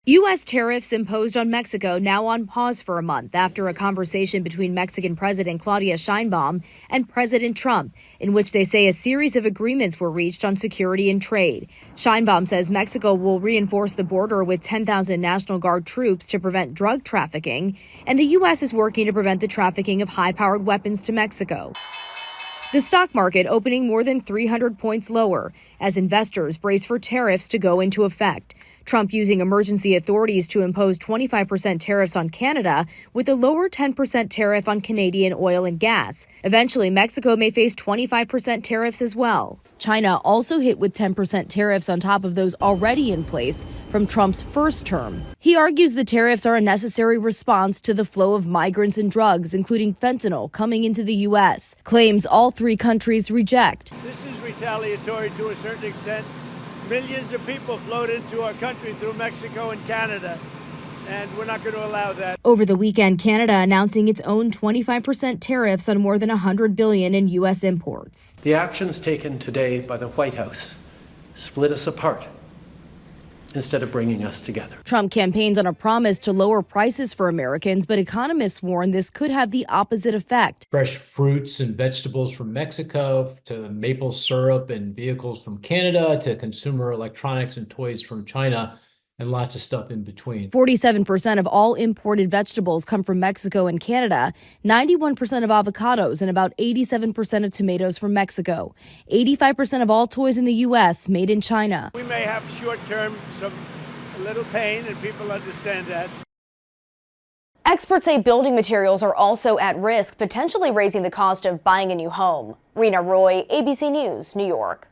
U.S. tariffs imposed on Mexico now on pause for a month after a conversation between Mexican President Claudia Sheinbaum and President Trump, in which they say a series of agreements were reached on security and trade. Sheinbaum says Mexico will reinforce the border with 10,000 National Guard troops to prevent drug trafficking, and the U.S. is working to prevent the trafficking of high-powered weapons to Mexico. The stock market opening more than 300 points lower as investors brace for tariffs to go into effect. Trump using emergency authorities to impose 25% tariffs on Canada with a lower 10% tariff on Canadian oil and gas. Eventually, Mexico may face 25% tariffs as well. China also hit with 10% tariffs on top of those already in place from Trump's first term. He argues the tariffs are a necessary response to the flow of migrants and drugs, including fentanyl, coming into the U.S. Claims all three countries reject. This is retaliatory to a certain extent. Millions of people flowed into our country through Mexico and Canada, and we're not going to allow that. Over the weekend, Canada announcing its own 25% tariffs on more than $100 billion in U.S. imports. The actions taken today by the White House split us apart instead of bringing us together. Trump campaigns on a promise to lower prices for Americans, but economists warn this could have the opposite effect. Fresh fruits and vegetables from Mexico, to maple syrup and vehicles from Canada, to consumer electronics and toys from China, and lots of stuff in between. 47% of all imported vegetables come from Mexico and Canada, 91% of avocados, and about 87% of tomatoes from Mexico. 85% of all toys in the U.S. made in China. We may have short-term a little pain, and people understand that. Experts say building materials are also at risk, potentially raising the cost of buying a new home. Rena Roy, ABC News, New York.